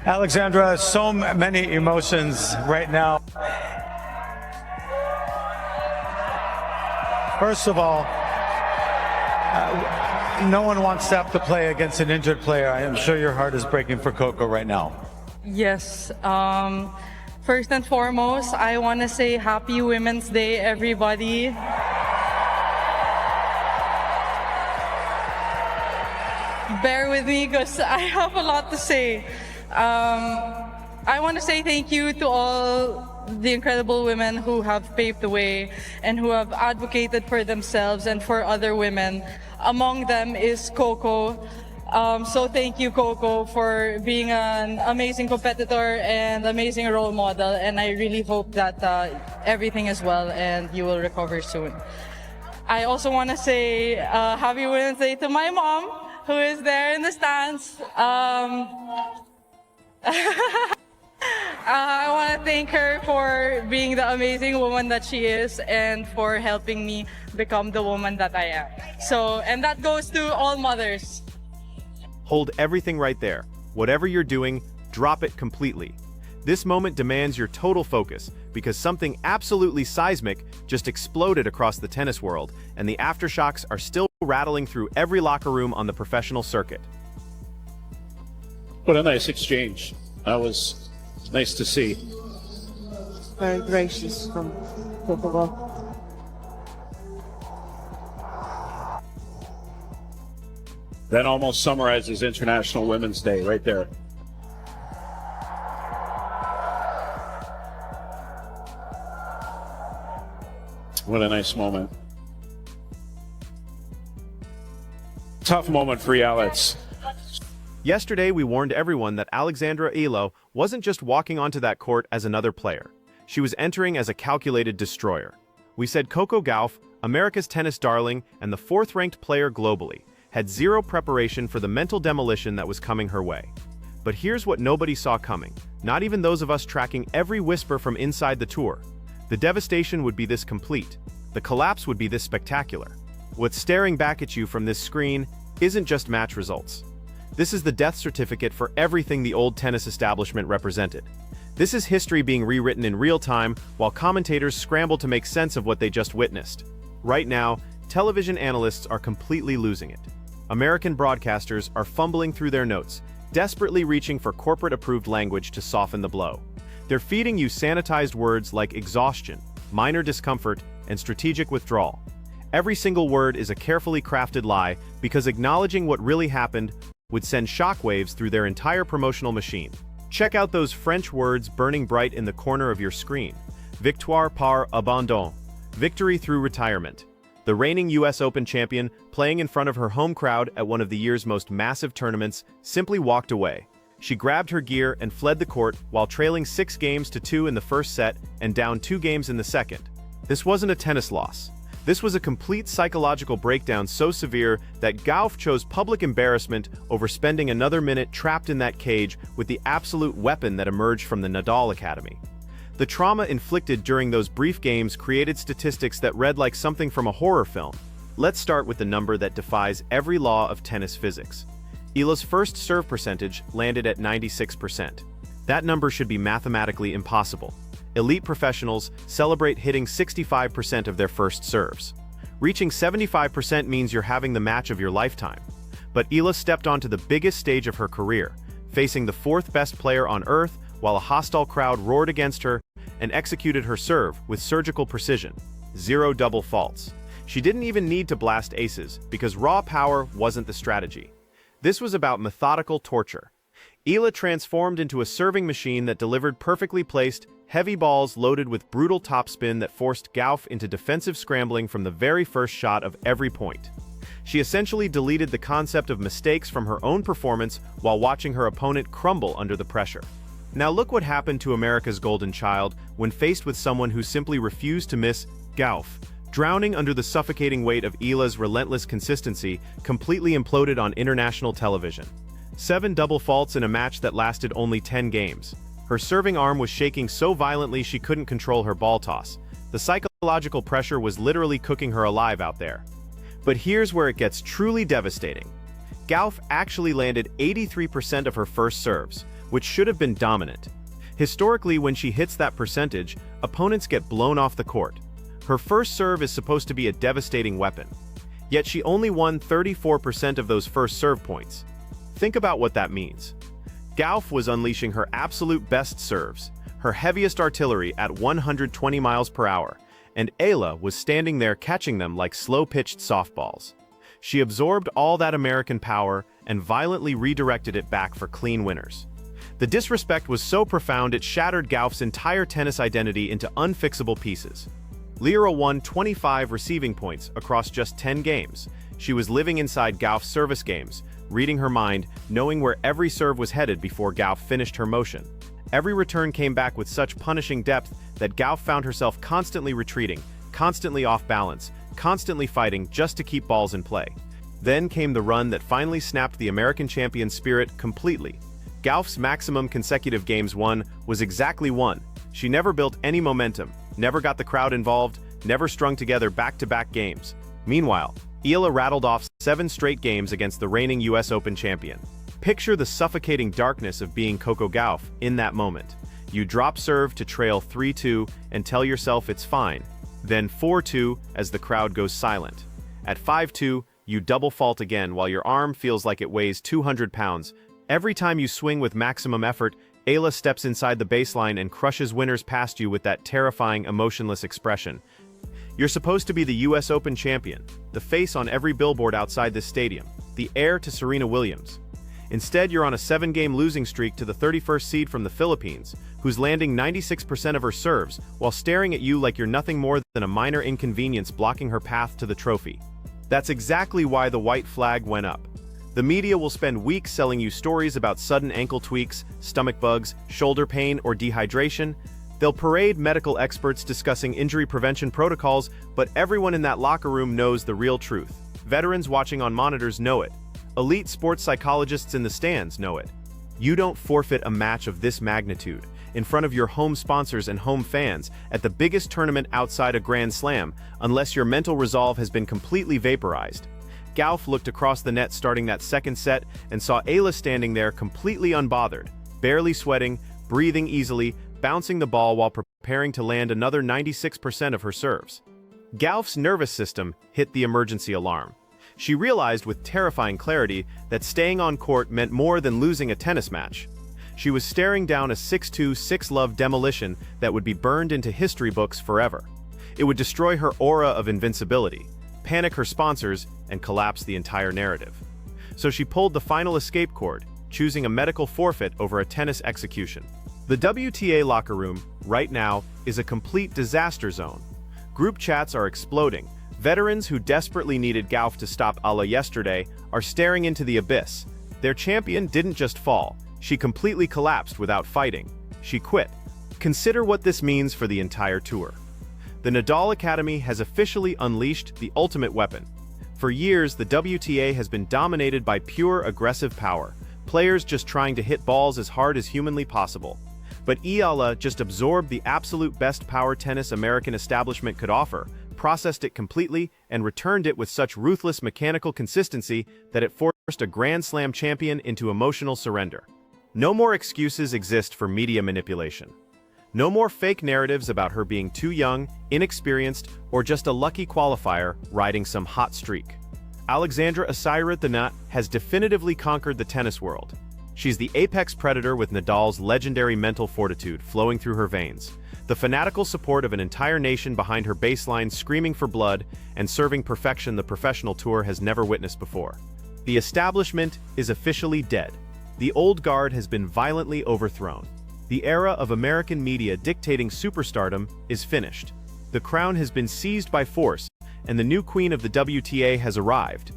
Alexandra, so many emotions right now. First of all, no one wants to have to play against an injured player. I am sure your heart is breaking for Coco right now. Yes. First and foremost, I want to say Happy Women's Day, everybody. Bear with me because I have a lot to say. I want to say thank you to all the incredible women who have paved the way and who have advocated for themselves and for other women. Among them is Coco. So thank you, Coco, for being an amazing competitor and amazing role model. And I really hope that everything is well and you will recover soon. I also want to say Happy Women's Day to my mom, who is there in the stands. I want to thank her for being the amazing woman that she is and for helping me become the woman that I am. And that goes to all mothers. Hold everything right there. Whatever you're doing, drop it completely. This moment demands your total focus because something absolutely seismic just exploded across the tennis world, and the aftershocks are still rattling through every locker room on the professional circuit. What a nice exchange. That was nice to see. Very gracious from Coco. That almost summarizes International Women's Day right there. What a nice moment. Tough moment for Eala. Yesterday, we warned everyone that Alexandra Eala wasn't just walking onto that court as another player. She was entering as a calculated destroyer. We said Coco Gauff, America's tennis darling and the fourth-ranked player globally, had zero preparation for the mental demolition that was coming her way. But here's what nobody saw coming, not even those of us tracking every whisper from inside the tour. The devastation would be this complete. The collapse would be this spectacular. What's staring back at you from this screen isn't just match results. This is the death certificate for everything the old tennis establishment represented. This is history being rewritten in real time while commentators scramble to make sense of what they just witnessed. Right now, television analysts are completely losing it. American broadcasters are fumbling through their notes, desperately reaching for corporate-approved language to soften the blow. They're feeding you sanitized words like exhaustion, minor discomfort, and strategic withdrawal. Every single word is a carefully crafted lie because acknowledging what really happened would send shockwaves through their entire promotional machine. Check out those French words burning bright in the corner of your screen. Victoire par abandon, victory through retirement. The reigning US Open champion, playing in front of her home crowd at one of the year's most massive tournaments, simply walked away. She grabbed her gear and fled the court while trailing 6-2 in the first set and down 2 games in the second. This wasn't a tennis loss. This was a complete psychological breakdown so severe that Gauff chose public embarrassment over spending another minute trapped in that cage with the absolute weapon that emerged from the Nadal Academy. The trauma inflicted during those brief games created statistics that read like something from a horror film. Let's start with the number that defies every law of tennis physics. Eala's first serve percentage landed at 96%. That number should be mathematically impossible. Elite professionals celebrate hitting 65% of their first serves. Reaching 75% means you're having the match of your lifetime. But Eala stepped onto the biggest stage of her career, facing the 4th best player on earth while a hostile crowd roared against her and executed her serve with surgical precision. 0 double faults. She didn't even need to blast aces because raw power wasn't the strategy. This was about methodical torture. Eala transformed into a serving machine that delivered perfectly placed, heavy balls loaded with brutal topspin that forced Gauff into defensive scrambling from the very first shot of every point. She essentially deleted the concept of mistakes from her own performance while watching her opponent crumble under the pressure. Now look what happened to America's golden child when faced with someone who simply refused to miss. Gauff, drowning under the suffocating weight of Eala's relentless consistency, completely imploded on international television. 7 double faults in a match that lasted only 10 games. Her serving arm was shaking so violently she couldn't control her ball toss. The psychological pressure was literally cooking her alive out there. But here's where it gets truly devastating. Gauff actually landed 83% of her first serves, which should have been dominant. Historically, when she hits that percentage, opponents get blown off the court. Her first serve is supposed to be a devastating weapon. Yet she only won 34% of those first serve points. Think about what that means. Gauff was unleashing her absolute best serves, her heaviest artillery at 120 miles per hour, and Eala was standing there catching them like slow-pitched softballs. She absorbed all that American power and violently redirected it back for clean winners. The disrespect was so profound it shattered Gauff's entire tennis identity into unfixable pieces. Eala won 25 receiving points across just 10 games. She was living inside Gauff's service games, reading her mind, knowing where every serve was headed before Gauff finished her motion. Every return came back with such punishing depth that Gauff found herself constantly retreating, constantly off balance, constantly fighting just to keep balls in play. Then came the run that finally snapped the American champion's spirit completely. Gauff's maximum consecutive games won was exactly one. She never built any momentum, never got the crowd involved, never strung together back-to-back games. Meanwhile, Eala rattled off 7 straight games against the reigning US Open champion. Picture the suffocating darkness of being Coco Gauff in that moment. You drop serve to trail 3-2 and tell yourself it's fine. Then 4-2 as the crowd goes silent. At 5-2, you double fault again while your arm feels like it weighs 200 pounds. Every time you swing with maximum effort, Eala steps inside the baseline and crushes winners past you with that terrifying, emotionless expression. You're supposed to be the US Open champion, the face on every billboard outside this stadium, the heir to Serena Williams. Instead, you're on a 7-game losing streak to the 31st seed from the Philippines, who's landing 96% of her serves while staring at you like you're nothing more than a minor inconvenience blocking her path to the trophy. That's exactly why the white flag went up. The media will spend weeks selling you stories about sudden ankle tweaks, stomach bugs, shoulder pain, or dehydration. They'll parade medical experts discussing injury prevention protocols, but everyone in that locker room knows the real truth. Veterans watching on monitors know it. Elite sports psychologists in the stands know it. You don't forfeit a match of this magnitude, in front of your home sponsors and home fans, at the biggest tournament outside a Grand Slam, unless your mental resolve has been completely vaporized. Gauff looked across the net starting that second set and saw Eala standing there completely unbothered, barely sweating, breathing easily, bouncing the ball while preparing to land another 96% of her serves. Gauff's nervous system hit the emergency alarm. She realized with terrifying clarity that staying on court meant more than losing a tennis match. She was staring down a 6-2, 6-love demolition that would be burned into history books forever. It would destroy her aura of invincibility, panic her sponsors, and collapse the entire narrative. So she pulled the final escape cord, choosing a medical forfeit over a tennis execution. The WTA locker room, right now, is a complete disaster zone. Group chats are exploding. Veterans who desperately needed Gauff to stop Eala yesterday are staring into the abyss. Their champion didn't just fall, she completely collapsed without fighting. She quit. Consider what this means for the entire tour. The Nadal Academy has officially unleashed the ultimate weapon. For years, the WTA has been dominated by pure aggressive power, players just trying to hit balls as hard as humanly possible. But Eala just absorbed the absolute best power tennis American establishment could offer, processed it completely, and returned it with such ruthless mechanical consistency that it forced a Grand Slam champion into emotional surrender. No more excuses exist for media manipulation. No more fake narratives about her being too young, inexperienced, or just a lucky qualifier riding some hot streak. Alexandra Asira the Nut has definitively conquered the tennis world. She's the apex predator with Nadal's legendary mental fortitude flowing through her veins, the fanatical support of an entire nation behind her baseline screaming for blood and serving perfection the professional tour has never witnessed before. The establishment is officially dead. The old guard has been violently overthrown. The era of American media dictating superstardom is finished. The crown has been seized by force, and the new queen of the WTA has arrived.